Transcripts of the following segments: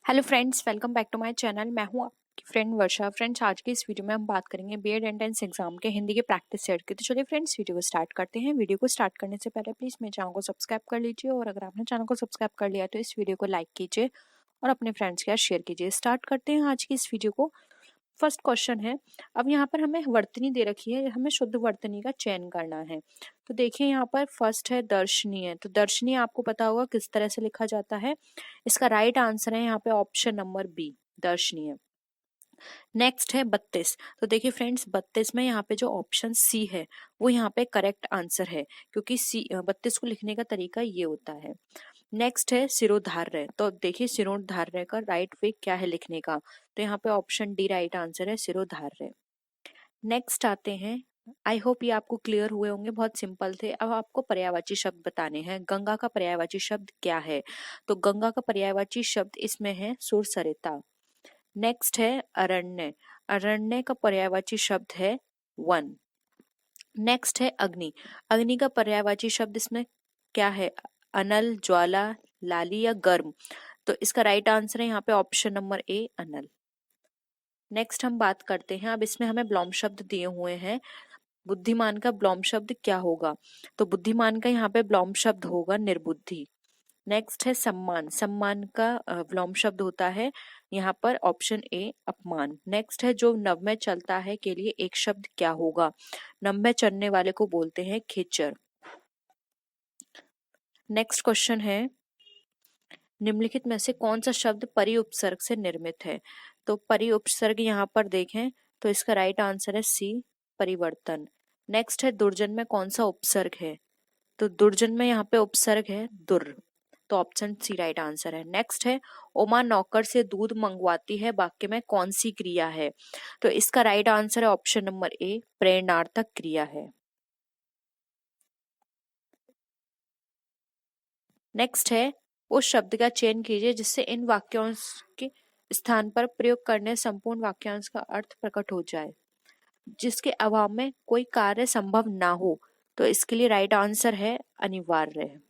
Hello friends, welcome back to my channel. मैं हूं आपकी फ्रेंड वर्षा। फ्रेंड्स, आज की इस वीडियो में हम बात करेंगे बीएड एंट्रेंस एग्जाम के हिंदी के प्रैक्टिस सेट की। तो चलिए फ्रेंड्स, वीडियो को स्टार्ट करते हैं। वीडियो को स्टार्ट करने से पहले प्लीज मेरे चैनल को सब्सक्राइब कर लीजिए, और अगर आपने चैनल को सब्सक्राइब कर लिया तो इस वीडियो को लाइक कीजिए और अपने फ्रेंड्स के साथ शेयर कीजिए। स्टार्ट करते हैं आज की इस वीडियो को। फर्स्ट क्वेश्चन है, अब यहाँ पर हमें वर्तनी दे रखी है, हमें शुद्ध वर्तनी का चयन करना है। तो देखिए यहाँ पर फर्स्ट है दर्शनीय। तो दर्शनीय आपको पता होगा किस तरह से लिखा जाता है। इसका राइट आंसर है यहाँ पे ऑप्शन नंबर बी, दर्शनीय। नेक्स्ट है 32। तो देखिए फ्रेंड्स, 32 में यहाँ पे जो ऑप्शन सी है वो यहाँ पे करेक्ट आंसर है, क्योंकि सी 32 को लिखने का तरीका ये होता है। नेक्स्ट है सिरोधार्य। तो देखिए सिरोधार्य का राइट वे क्या है लिखने का, तो यहाँ पे ऑप्शन डी राइट आंसर है, सिरोधार्य। नेक्स्ट आते हैं, आई होप ये आपको क्लियर हुए होंगे, बहुत सिंपल थे। अब आपको पर्यायवाची शब्द बताने हैं। गंगा का पर्यायवाची शब्द क्या है? तो गंगा का पर्यायवाची शब्द इसमें है सुरसरिता। नेक्स्ट है अरण्य। अरण्य का पर्यायवाची शब्द है वन। नेक्स्ट है अग्नि। अग्नि का पर्यायवाची शब्द इसमें क्या है? अनल, ज्वाला, लाली या गर्म। तो इसका राइट आंसर है यहाँ पे option number A, Anal. Next हम बात करते हैं, अब इसमें हमें ब्लॉम शब्द दिए हुए हैं। बुद्धिमान का ब्लॉम शब्द क्या होगा? तो बुद्धिमान का यहाँ पे ब्लॉम शब्द होगा निर्बुद्धि। नेक्स्ट है सम्मान। सम्मान का व्योम शब्द होता है यहाँ पर ऑप्शन ए, अपमान। नेक्स्ट है जो नव में चलता है के लिए एक शब्द क्या होगा? नव में चलने वाले को बोलते हैं खेचर। नेक्स्ट क्वेश्चन है, निम्नलिखित में से कौन सा शब्द परि उपसर्ग से निर्मित है? तो परि उपसर्ग यहाँ पर देखें तो इसका राइट आंसर है सी, परिवर्तन। नेक्स्ट है दुर्जन में कौन सा उपसर्ग है? तो दुर्जन में यहाँ पे उपसर्ग है दुर, तो ऑप्शन सी राइट आंसर है। नेक्स्ट है उमा नौकर से दूध मंगवाती है, वाक्य में कौन सी क्रिया है? तो इसका राइट आंसर है ऑप्शन नंबर ए, प्रेरणार्थक क्रिया है। नेक्स्ट है उस शब्द का चयन कीजिए जिससे इन वाक्यांश के स्थान पर प्रयोग करने संपूर्ण वाक्यांश का अर्थ प्रकट हो जाए, जिसके अभाव में कोई कार्य संभव ना हो। तो इसके लिए राइट आंसर है अनिवार्य है।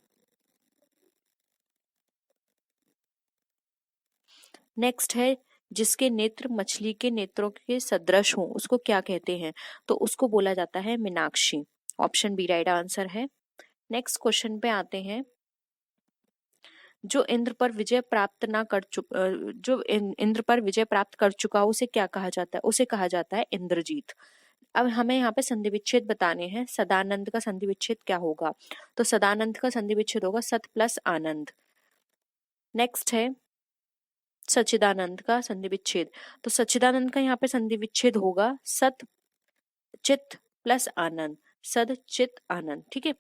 नेक्स्ट है जिसके नेत्र मछली के नेत्रों के सदृश हों उसको क्या कहते हैं? तो उसको बोला जाता है Meenakshi. Option B right answer है। नेक्स्ट क्वेश्चन पे आते हैं, जो इंद्र पर विजय प्राप्त ना कर इंद्र पर विजय प्राप्त कर चुका उसे क्या कहा जाता है? उसे कहा जाता है इंद्रजीत। अब हमें यहाँ पे संधि विच्छेद बताने हैं। सदानंद का संधि विच्छेद क्या होगा? तो सदानंद का संधि विच्छेद होगा सत प्लस आनंद। नेक्स्ट है सच्चिदानंद का संधि विच्छेद। तो सच्चिदानंद का यहाँ पे संधि विच्छेद होगा सत चित प्लस आनंद, सद चित आनंद। ठीक है।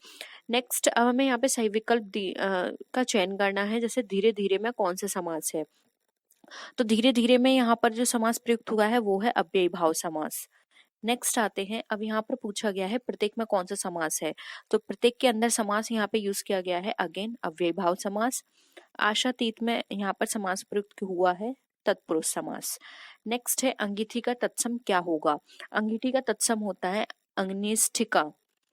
नेक्स्ट अब हमें यहाँ पे सही विकल्प का चयन करना है। जैसे धीरे धीरे में कौन सा समास है? तो धीरे धीरे में यहाँ पर जो समास प्रयुक्त हुआ है वो है अव्ययी भाव समास। नेक्स्ट आते हैं, अब यहाँ पर पूछा गया है प्रत्येक में कौन सा समास है? तो प्रत्येक के अंदर समास यहाँ पे यूज किया गया है अगेन अव्ययी भाव समास। आशातीत में यहाँ पर समास प्रयुक्त हुआ है तत्पुरुष समास। नेक्स्ट है अंगीठी का तत्सम क्या होगा? अंगीठी का तत्सम होता है अग्निष्ठिका।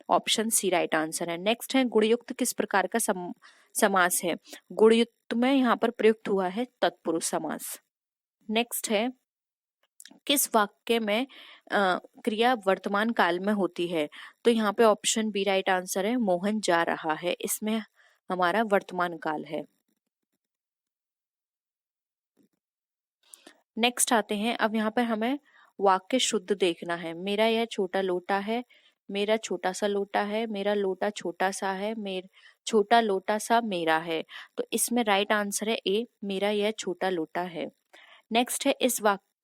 ऑप्शन सी राइट आंसर है। नेक्स्ट है गुणयुक्त किस प्रकार का समास है? गुणयुक्त में यहाँ पर प्रयुक्त हुआ है तत्पुरुष समास। नेक्स्ट है किस वाक्य में क्रिया वर्तमान काल में होती है? तो यहाँ पे ऑप्शन बी राइट आंसर है, मोहन जा रहा है। इसमें हमारा वर्तमान काल है। नेक्स्ट आते हैं, अब यहाँ पर हमें वाक्य शुद्ध देखना है। मेरा यह छोटा लोटा है, मेरा छोटा सा लोटा है, मेरा लोटा छोटा सा है, छोटा लोटा सा मेरा है। तो इसमें राइट आंसर है ए, मेरा यह छोटा लोटा है। नेक्स्ट है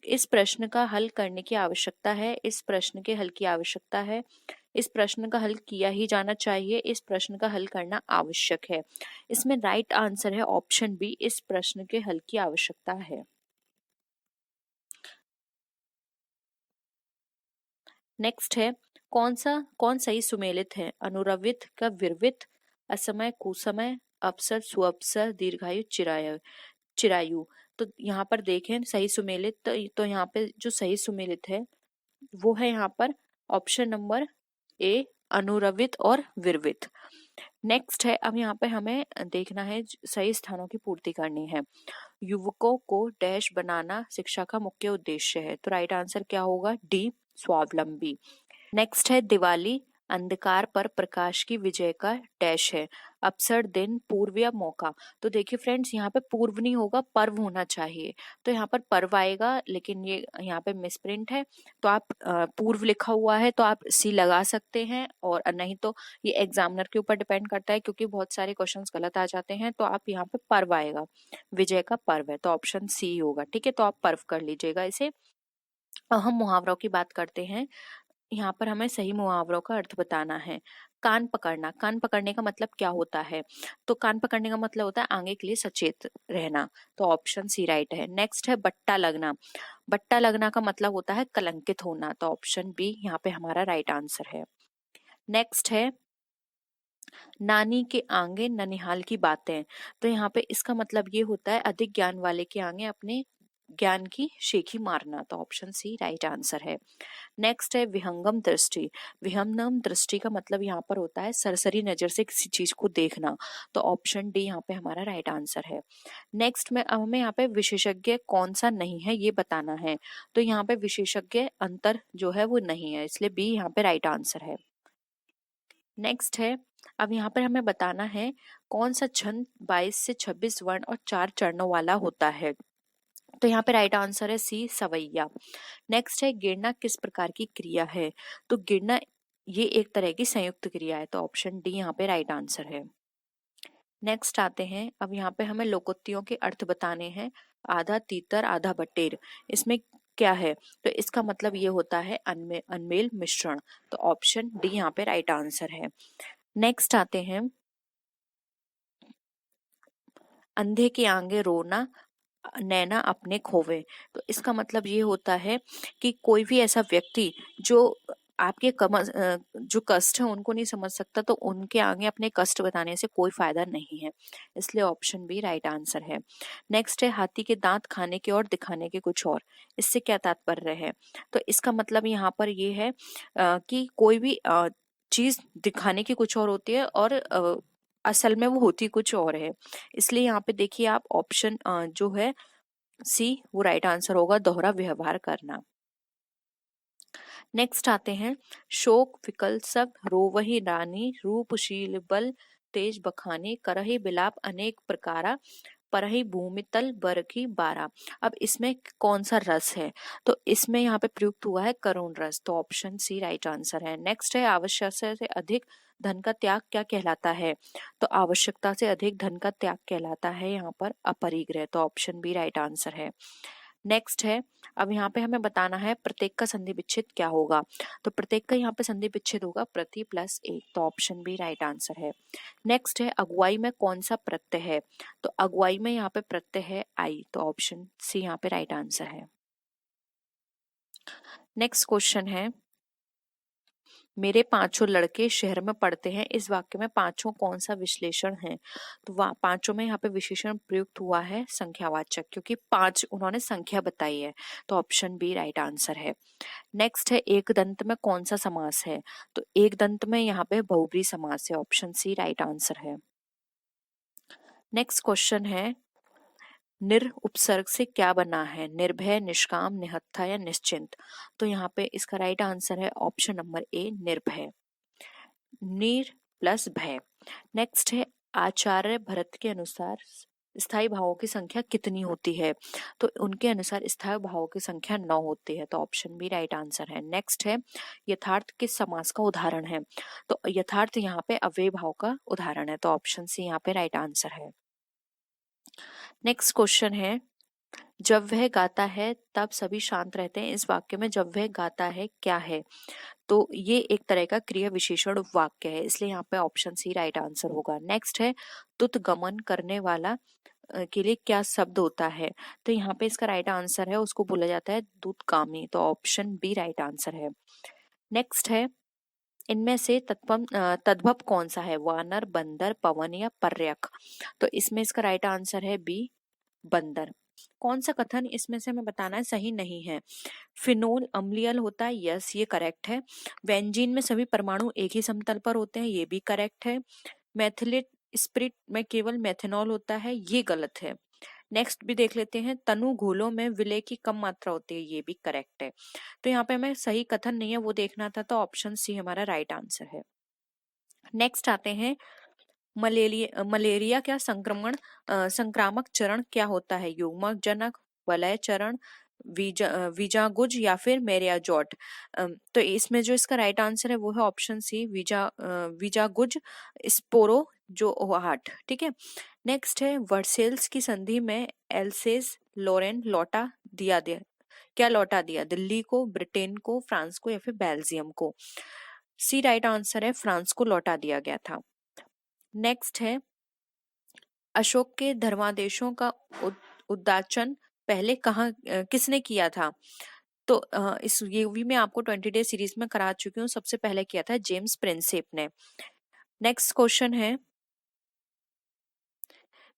इस प्रश्न का हल करने की आवश्यकता है। इस प्रश्न के हल की आवश्यकता है। इस प्रश्न का हल किया ही जाना चाहिए। इस प्रश्न का हल करना आवश्यक है। इसमें राइट आंसर है ऑप्शन बी, इस प्रश्न के हल की आवश्यकता है। नेक्स्ट है कौन सही सुमेलित है? अनुरवित का विरवित, असमय कुसमय, अवसर सुअवसर, दीर्घायु चिरायु। तो यहाँ पर देखें सही सुमेलित, तो यहाँ पे जो सही सुमेलित है वो है यहाँ पर ऑप्शन नंबर ए, अनुरवित और विरवित। नेक्स्ट है, अब यहाँ पे हमें देखना है सही स्थानों की पूर्ति करनी है। युवकों को डैश बनाना शिक्षा का मुख्य उद्देश्य है, तो राइट आंसर क्या होगा? डी, स्वावलंबी। नेक्स्ट है दिवाली, अंधकार पर प्रकाश की विजय का डैश है, अवसर, दिन, पूर्व या मौका। तो देखिए फ्रेंड्स, यहाँ पे पूर्व नहीं होगा, पर्व होना चाहिए, तो यहाँ पर पर्व आएगा, लेकिन ये यहाँ पे मिसप्रिंट है, तो आप पूर्व लिखा हुआ है तो आप सी लगा सकते हैं, और नहीं तो ये एग्जामिनर के ऊपर डिपेंड करता है, क्योंकि बहुत सारे क्वेश्चंस गलत आ जाते हैं, तो आप यहाँ पे पर्व आएगा, विजय का पर्व है, तो ऑप्शन सी होगा। ठीक है, तो आप पर्व कर लीजिएगा इसे। अब हम मुहावरों की बात करते हैं। यहाँ पर हमें सही मुहावरों का अर्थ बताना है। कान पकड़ना, कान पकड़ने का मतलब क्या होता है? तो कान पकड़ने का मतलब होता है आगे के लिए सचेत रहना, तो ऑप्शन सी राइट है। नेक्स्ट है बट्टा लगना, बट्टा लगना का मतलब होता है कलंकित होना, तो ऑप्शन बी यहाँ पे हमारा राइट आंसर है। नेक्स्ट है नानी के आगे ननिहाल की बातें, तो यहाँ पे इसका मतलब ये होता है अधिक ज्ञान वाले के आगे अपने ज्ञान की शेखी मारना, तो ऑप्शन सी राइट आंसर है। नेक्स्ट है विहंगम दृष्टि, विहंगम दृष्टि का मतलब यहाँ पर होता है सरसरी नजर से किसी चीज को देखना, तो ऑप्शन डी यहाँ पे हमारा राइट आंसर है। नेक्स्ट में अब हमें यहाँ पे विशेषज्ञ कौन सा नहीं है ये बताना है, तो यहाँ पे विशेषज्ञ अंतर जो है वो नहीं है, इसलिए बी यहाँ पे राइट आंसर है। नेक्स्ट है, अब यहाँ पर हमें बताना है कौन सा छंद 22 से 26 वर्ण और 4 चरणों वाला होता है, तो यहाँ पे राइट आंसर है सी, सवैया। नेक्स्ट है गिरना किस प्रकार की क्रिया है, तो गिरना ये एक तरह की संयुक्त क्रिया है, तो ऑप्शन डी यहाँ पे राइट आंसर है। नेक्स्ट आते हैं, अब यहाँ पे हमें लोकोक्तियों के अर्थ बताने हैं। आधा तीतर आधा बटेर, इसमें क्या है? तो इसका मतलब ये होता है अनमेल मिश्रण, तो ऑप्शन डी यहाँ पे राइट आंसर है। नेक्स्ट आते हैं, अंधे के आगे रोना नैना अपने खोवे, तो इसका मतलब ये होता है कि कोई भी ऐसा व्यक्ति जो आपके जो कष्ट है उनको नहीं समझ सकता, तो उनके आगे अपने कष्ट बताने से कोई फायदा नहीं है, इसलिए ऑप्शन बी राइट आंसर है। नेक्स्ट है हाथी के दांत खाने के और दिखाने के कुछ और, इससे क्या तात्पर्य है? तो इसका मतलब यहाँ पर ये है कि कोई भी चीज दिखाने की कुछ और होती है और असल में वो होती कुछ और है, इसलिए यहाँ पे देखिए आप ऑप्शन जो है सी वो राइट आंसर होगा, दोहरा व्यवहार करना। नेक्स्ट आते हैं, शोक विकल सब रोवहि रानी रूपशील बल तेज बखाने करहि बिलाप अनेक प्रकारा परहि भूमितल बरखी बारा। अब इसमें कौन सा रस है? तो इसमें यहाँ पे प्रयुक्त हुआ है करुण रस, तो ऑप्शन सी राइट आंसर है। नेक्स्ट है आवश्यकता से अधिक धन का त्याग क्या कहलाता है? तो आवश्यकता से अधिक धन का त्याग कहलाता है यहाँ पर अपरिग्रह, तो ऑप्शन बी राइट आंसर है। नेक्स्ट है, अब यहाँ पे हमें बताना है प्रत्येक का संधि विच्छेद क्या होगा, तो प्रत्येक का यहाँ पे संधि विच्छेद होगा प्रति प्लस एक, तो ऑप्शन बी राइट आंसर है। नेक्स्ट है अगुवाई में कौन सा प्रत्यय है, तो अगुवाई में यहाँ पे प्रत्यय है आई, तो ऑप्शन सी यहाँ पे राइट आंसर है। नेक्स्ट क्वेश्चन है, मेरे पांचों लड़के शहर में पढ़ते हैं, इस वाक्य में पांचों कौन सा विश्लेषण है? तो पांचों में यहाँ पे विशेषण प्रयुक्त हुआ है संख्यावाचक, क्योंकि पांच उन्होंने संख्या बताई है, तो ऑप्शन बी राइट आंसर है। नेक्स्ट है एक दंत में कौन सा समास है, तो एक दंत में यहाँ पे बहुब्रीहि समास है, ऑप्शन सी राइट आंसर है। नेक्स्ट क्वेश्चन है, निर उपसर्ग से क्या बना है? निर्भय, निष्काम, निहत्था या निश्चिंत, तो यहाँ पे इसका राइट आंसर है ऑप्शन नंबर ए, निर्भय। नीर प्लस भय। नेक्स्ट है आचार्य भरत के अनुसार स्थायी भावों की संख्या कितनी होती है? तो उनके अनुसार स्थायी भावों की संख्या 9 होती है, तो ऑप्शन बी राइट आंसर है। नेक्स्ट है यथार्थ किस समास का उदाहरण है? तो यथार्थ यहाँ पे अव्ययी भाव का उदाहरण है, तो ऑप्शन सी यहाँ पे राइट आंसर है। नेक्स्ट क्वेश्चन है, जब वह गाता है तब सभी शांत रहते हैं, इस वाक्य में जब वह गाता है क्या है? तो ये एक तरह का क्रिया विशेषण वाक्य है, इसलिए यहाँ पे ऑप्शन सी राइट आंसर होगा। नेक्स्ट है तुत गमन करने वाला के लिए क्या शब्द होता है? तो यहाँ पे इसका राइट आंसर है, उसको बोला जाता है दूतगामी, तो ऑप्शन बी राइट आंसर है। नेक्स्ट है इनमें से तद्भव कौन सा है? वानर, बंदर, पवन या पर्यक, तो इसमें इसका राइट आंसर है बी, बंदर। कौन सा कथन इसमें से हमें बताना है सही नहीं है? फिनोल अम्लीय होता है, यस ये करेक्ट है। बेंजीन में सभी परमाणु एक ही समतल पर होते हैं, ये भी करेक्ट है। मैथिलेट स्पिरिट में केवल मेथनॉल होता है, ये गलत है। नेक्स्ट भी देख लेते हैं, तनु घोलों में विलय की कम मात्रा होती है, ये भी करेक्ट है। तो यहाँ पे हमें सही कथन नहीं है वो देखना था, तो ऑप्शन सी हमारा राइट आंसर है। नेक्स्ट आते हैं, मलेरिया क्या संक्रामक चरण क्या होता है? युग्मक जनक, वलय चरण, वीजागुज या फिर मेरियाजोट। तो इसमें जो इसका राइट आंसर है वो है ऑप्शन सी, वीजागुज स्पोरो जो ओहाट। ठीक है। नेक्स्ट है, वर्सेल्स की संधि में एल्सेस लोरेन लौटा दिया क्या लौटा दिया? दिल्ली को, ब्रिटेन को, फ्रांस को या फिर बेल्जियम को? सी राइट आंसर है, फ्रांस को लौटा दिया गया था। नेक्स्ट है, अशोक के धर्मादेशों का उद्दाचन पहले कहाँ किसने किया था? तो इस ये भी मैं आपको 20 डे सीरीज में करा चुकी हूँ। सबसे पहले किया था जेम्स प्रिंसेप ने। नेक्स्ट क्वेश्चन है,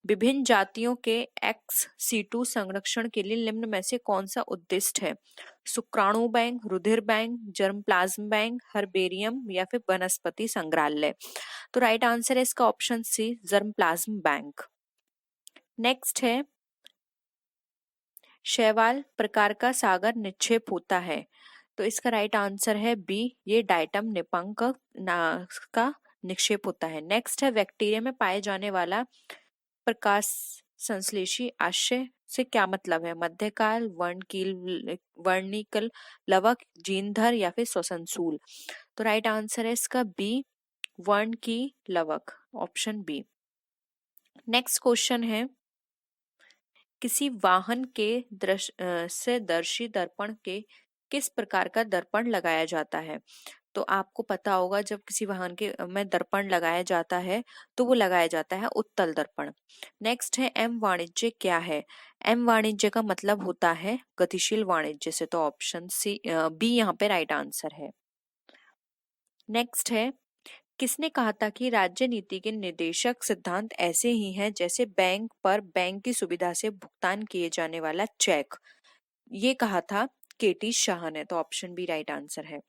विभिन्न जातियों के एक्स सीटू संरक्षण के लिए निम्न में से कौन सा उद्दिष्ट है? शुक्राणु बैंक, रुधिर bank, germ plasm bank, herbarium या फिर वनस्पति संग्रहालय? तो राइट आंसर है इसका option C, germ plasm bank. Next है, शैवाल प्रकार का सागर निक्षेप होता है, तो इसका राइट आंसर है बी, ये डाइटम निपंक का निक्षेप होता है। नेक्स्ट है, बैक्टीरिया में पाए जाने वाला प्रकाश संश्लेषी आशय से क्या मतलब है? मध्यकाल, वर्णिकल, लवक, जीनधर या फिर श्वसनशूल? तो राइट आंसर है इसका बी, वर्ण की लवक, ऑप्शन बी। नेक्स्ट क्वेश्चन है, किसी वाहन के दृश्यदर्शी दर्पण के किस प्रकार का दर्पण लगाया जाता है? तो आपको पता होगा, जब किसी वाहन के में दर्पण लगाया जाता है तो वो लगाया जाता है उत्तल दर्पण। नेक्स्ट है, एम वाणिज्य क्या है? एम वाणिज्य का मतलब होता है गतिशील वाणिज्य से, तो ऑप्शन सी बी यहाँ पे राइट आंसर है। नेक्स्ट है, किसने कहा था कि राज्य नीति के निर्देशक सिद्धांत ऐसे ही हैं जैसे बैंक पर बैंक की सुविधा से भुगतान किए जाने वाला चेक? ये कहा था केटी शाह ने, तो ऑप्शन बी राइट आंसर है।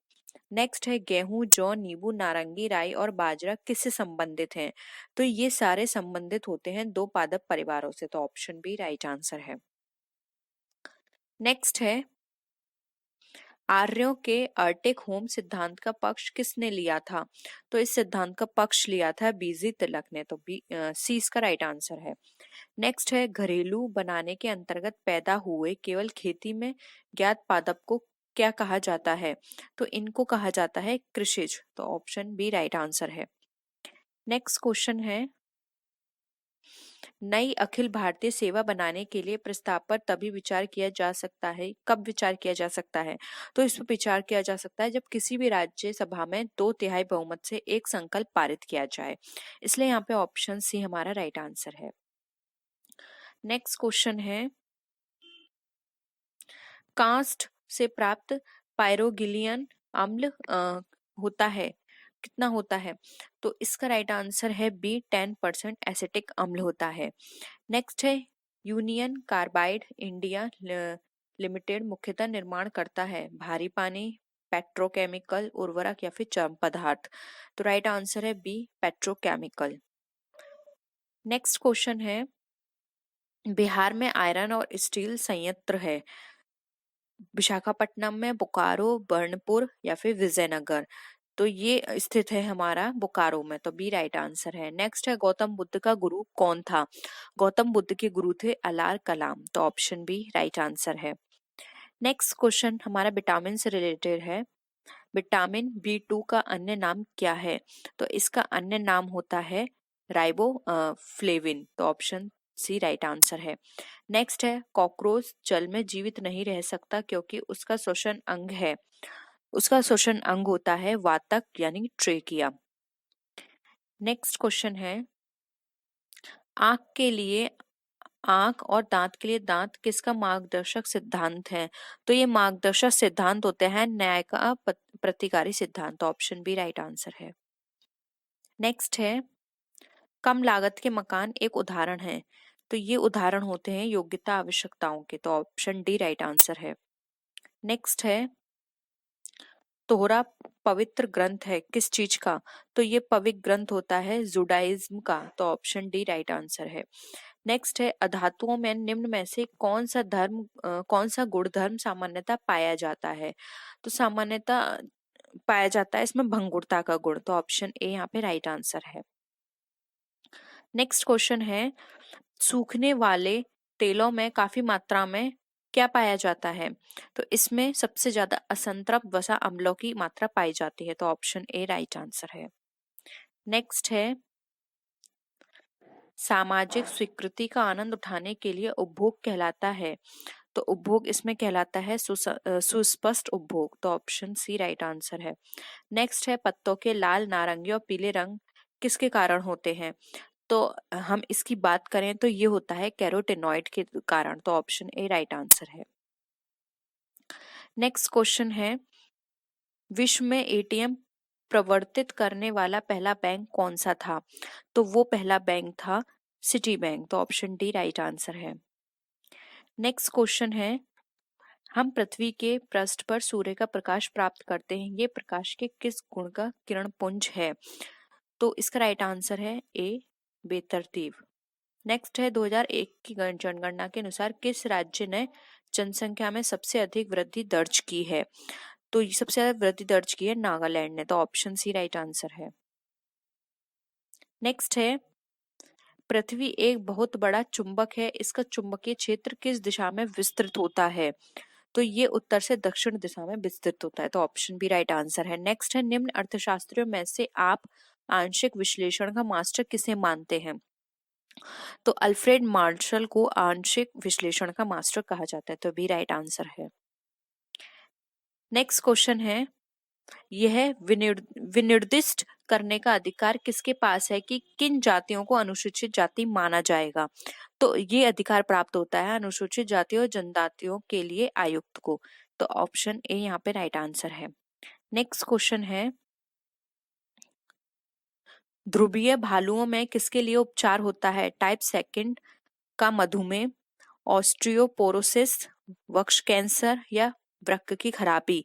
नेक्स्ट है, गेहूं, जौ, नींबू, नारंगी, राई और बाजरा किससे संबंधित हैं? तो ये सारे संबंधित होते हैं दो पादप परिवारों से, तो ऑप्शन बी राइट आंसर है। नेक्स्ट है, आर्यों के अर्टिक होम सिद्धांत का पक्ष किसने लिया था? तो इस सिद्धांत का पक्ष लिया था बीजी तिलक ने, तो बी सी इसका राइट आंसर है। नेक्स्ट है, घरेलू बनाने के अंतर्गत पैदा हुए केवल खेती में ज्ञात पादप को क्या कहा जाता है? तो इनको कहा जाता है कृषिज, तो ऑप्शन बी राइट आंसर है। नेक्स्ट क्वेश्चन है, नई अखिल भारतीय सेवा बनाने के लिए प्रस्ताव पर तभी विचार किया जा सकता है, कब विचार किया जा सकता है? तो इस पर विचार किया जा सकता है जब किसी भी राज्य सभा में 2/3 बहुमत से एक संकल्प पारित किया जाए, इसलिए यहाँ पे ऑप्शन सी हमारा राइट आंसर है। नेक्स्ट क्वेश्चन है, कास्ट से प्राप्त पायरोगिलियन अम्ल होता है, कितना होता है? तो इसका राइट आंसर है बी, 10% एसिटिक अम्ल होता है। नेक्स्ट है, यूनियन कार्बाइड इंडिया लिमिटेड मुख्यतः निर्माण करता है भारी पानी, पेट्रोकेमिकल, उर्वरक या फिर चर्म पदार्थ? तो राइट आंसर है बी, पेट्रोकेमिकल। नेक्स्ट क्वेश्चन है, बिहार में आयरन और स्टील संयंत्र है, विशाखापट्टनम में, बोकारो, बर्नपुर या फिर विजयनगर? तो ये स्थित है हमारा बोकारो में, तो बी राइट आंसर है। नेक्स्ट है, गौतम बुद्ध का गुरु कौन था? गौतम बुद्ध के गुरु थे अलार कलाम, तो ऑप्शन बी राइट आंसर है। नेक्स्ट क्वेश्चन हमारा विटामिन से रिलेटेड है, विटामिन B2 का अन्य नाम क्या है? तो इसका अन्य नाम होता है राइबो फ्लेविन, तो ऑप्शन सी राइट आंसर है। नेक्स्ट है, कॉकरोच जल में जीवित नहीं रह सकता क्योंकि उसका श्वसन अंग है, उसका श्वसन अंग होता है वातक यानी ट्रेकिया। नेक्स्ट क्वेश्चन है, आंख के लिए आंख और दांत के लिए दांत किसका मार्गदर्शक सिद्धांत है? तो ये मार्गदर्शक सिद्धांत होते हैं न्याय का प्रतिकारी सिद्धांत, ऑप्शन बी राइट आंसर है। नेक्स्ट है, कम लागत के मकान एक उदाहरण है, तो ये उदाहरण होते हैं योग्यता आवश्यकताओं के, तो ऑप्शन डी राइट आंसर है। नेक्स्ट है, तोहरा पवित्र ग्रंथ है किस चीज का? तो ये पवित्र ग्रंथ होता है जुडाइज्म का। तो ऑप्शन डी राइट आंसर है। नेक्स्ट है अधातुओं में निम्न में से कौन सा गुण धर्म सामान्यता पाया जाता है? तो सामान्यता पाया जाता है इसमें भंगुरता का गुण। तो ऑप्शन ए यहाँ पे राइट आंसर है। नेक्स्ट क्वेश्चन है सूखने वाले तेलों में काफी मात्रा में क्या पाया जाता है? तो इसमें सबसे ज्यादा असंतृप्त वसा अम्लों की मात्रा पाई जाती है। तो ऑप्शन ए राइट आंसर है। नेक्स्ट है सामाजिक स्वीकृति का आनंद उठाने के लिए उपभोग कहलाता है। तो उपभोग इसमें कहलाता है सुस्पष्ट उपभोग। तो ऑप्शन सी राइट आंसर है। नेक्स्ट है पत्तों के लाल, नारंगी और पीले रंग किसके कारण होते हैं? तो हम इसकी बात करें तो ये होता है कैरोटेनॉइड के कारण। तो ऑप्शन ए राइट आंसर है। नेक्स्ट क्वेश्चन है विश्व में एटीएम प्रवर्तित करने वाला पहला बैंक कौन सा था? तो वो पहला बैंक था सिटी बैंक। तो ऑप्शन डी राइट आंसर है। नेक्स्ट क्वेश्चन है हम पृथ्वी के पृष्ठ पर सूर्य का प्रकाश प्राप्त करते हैं, ये प्रकाश के किस गुण का किरण पुंज है? तो इसका राइट आंसर है ए बेतरतीब। नेक्स्ट है 2001 की जनगणना के अनुसार किस राज्य ने जनसंख्या में सबसे अधिक वृद्धि दर्ज की है? तो ये सबसे ज्यादा वृद्धि दर्ज की है नागालैंड ने। तो ऑप्शन सी राइट आंसर है। नेक्स्ट है पृथ्वी एक बहुत बड़ा चुंबक है, इसका चुंबकीय क्षेत्र किस दिशा में विस्तृत होता है? तो ये उत्तर से दक्षिण दिशा में विस्तृत होता है। तो ऑप्शन बी राइट आंसर है। नेक्स्ट है निम्न अर्थशास्त्रियों में से आप आंशिक विश्लेषण का मास्टर किसे मानते हैं? तो अल्फ्रेड मार्शल को आंशिक विश्लेषण का मास्टर कहा जाता है। तो बी राइट आंसर है। नेक्स्ट क्वेश्चन है यह विनिर्दिष्ट करने का अधिकार किसके पास है कि किन जातियों को अनुसूचित जाति माना जाएगा? तो ये अधिकार प्राप्त होता है अनुसूचित जातियों और जनजातियों के लिए आयुक्त को। तो ऑप्शन ए यहाँ पे राइट आंसर है। नेक्स्ट क्वेश्चन है ध्रुवीय भालुओं में किसके लिए उपचार होता है? टाइप सेकंड का मधुमेह, ऑस्टियोपोरोसिस, वक्ष कैंसर या वृक्क की खराबी?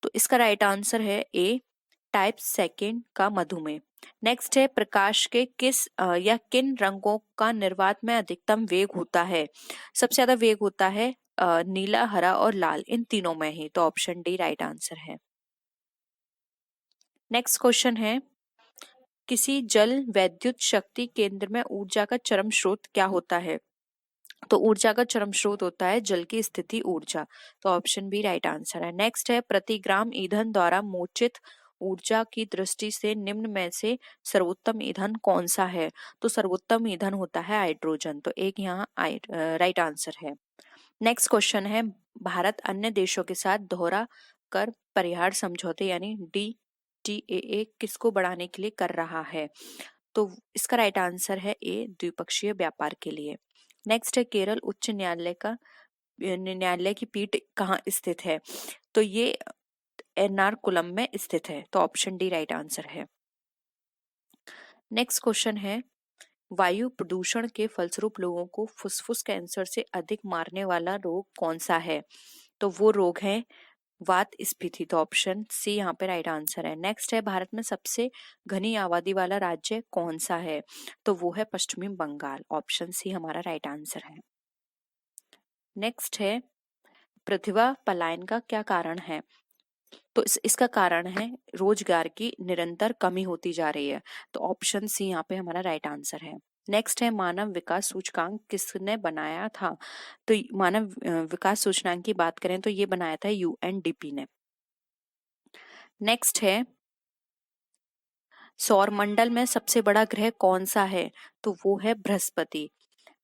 तो इसका राइट आंसर है ए टाइप सेकंड का मधुमेह। नेक्स्ट है प्रकाश के किस या किन रंगों का निर्वात में अधिकतम वेग होता है? सबसे ज्यादा वेग होता है नीला, हरा और लाल, इन तीनों में ही। तो ऑप्शन डी राइट आंसर है। नेक्स्ट क्वेश्चन है किसी जल वैद्युत शक्ति केंद्र में ऊर्जा का चरम स्रोत क्या होता है? तो ऊर्जा का चरम स्रोत होता है जल की स्थिति ऊर्जा। तो ऑप्शन बी राइट आंसर है। नेक्स्ट है प्रति ग्राम ईंधन द्वारा मोचित ऊर्जा की दृष्टि से निम्न में से सर्वोत्तम ईंधन कौन सा है? तो सर्वोत्तम ईंधन होता है हाइड्रोजन। तो एक यहाँ राइट आंसर है। नेक्स्ट क्वेश्चन है भारत अन्य देशों के साथ दोहरा कर परिहार समझौते यानी DTAA किसको बढ़ाने के लिए कर रहा है? तो इसका राइट आंसर है ए द्विपक्षीय व्यापार के लिए। नेक्स्ट है केरल उच्च न्यायालय की पीठ कहाँ स्थित है? तो ये एर्नाकुलम में स्थित है। तो ऑप्शन डी राइट आंसर है। नेक्स्ट क्वेश्चन है वायु प्रदूषण के फलस्वरूप लोगों को फुफ्फुस कैंसर से अधिक मारने वाला रोग कौन सा है? तो वो रोग है वात स्फीति। तो ऑप्शन सी यहाँ पे राइट आंसर है। नेक्स्ट है भारत में सबसे घनी आबादी वाला राज्य कौन सा है? तो वो है पश्चिमी बंगाल। ऑप्शन सी हमारा राइट आंसर है। नेक्स्ट है प्रतिभा पलायन का क्या कारण है? तो इसका कारण है रोजगार की निरंतर कमी होती जा रही है। तो ऑप्शन सी यहाँ पे हमारा राइट आंसर है। नेक्स्ट है मानव विकास सूचकांक किसने बनाया था? तो मानव विकास सूचकांक की बात करें तो ये बनाया था UNDP ने। नेक्स्ट है सौरमंडल में सबसे बड़ा ग्रह कौन सा है? तो वो है बृहस्पति।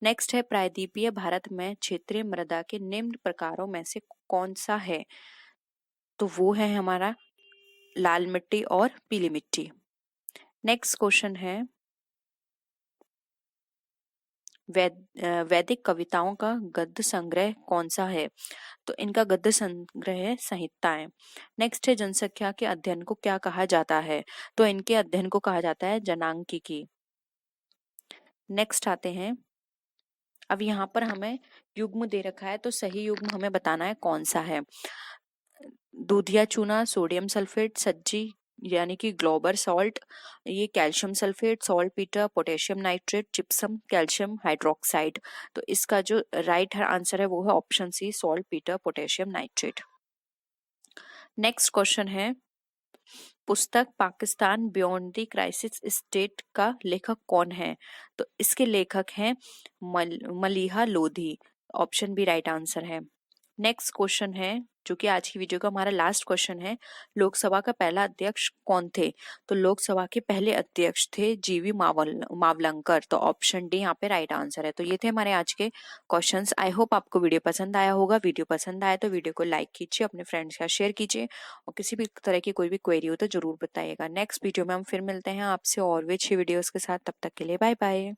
नेक्स्ट है प्रायद्वीपीय भारत में क्षेत्रीय मृदा के निम्न प्रकारों में से कौन सा है? तो वो है हमारा लाल मिट्टी और पीली मिट्टी। नेक्स्ट क्वेश्चन है वैदिक कविताओं का गद्य संग्रह कौन सा है? तो इनका गद्य संग्रह है संहिताएं। नेक्स्ट है जनसंख्या के अध्ययन को क्या कहा जाता है? तो इनके अध्ययन को कहा जाता है जनांकीकी। नेक्स्ट आते हैं अब यहाँ पर हमें युग्म दे रखा है तो सही युग्म हमें बताना है कौन सा है। दूधिया चूना, सोडियम सल्फेट, सज्जी यानी कि ग्लोबर सॉल्ट, ये calcium sulphate, saltpetre, potassium nitrate, gypsum, calcium hydroxide. तो इसका जो राइट आंसर है वो है option C, saltpetre potassium nitrate. Next question है, पुस्तक Pakistan beyond the crisis state का लेखक कौन है? तो इसके लेखक हैं Maleeha Lodhi. Option B right answer है। नेक्स्ट क्वेश्चन है, जो कि आज की वीडियो का हमारा लास्ट क्वेश्चन है, लोकसभा का पहला अध्यक्ष कौन थे? तो लोकसभा के पहले अध्यक्ष थे जीवी मावलंकर। तो ऑप्शन डी यहाँ पे राइट आंसर है। तो ये थे हमारे आज के क्वेश्चंस। आई होप आपको वीडियो पसंद आया होगा। वीडियो पसंद आया तो वीडियो को लाइक कीजिए, अपने फ्रेंड्स के साथ शेयर कीजिए, और किसी भी तरह की कोई भी क्वेरी हो तो जरूर बताइएगा। नेक्स्ट वीडियो में हम फिर मिलते हैं आपसे और भी अच्छी वीडियोस के साथ। तब तक के लिए बाय बाय।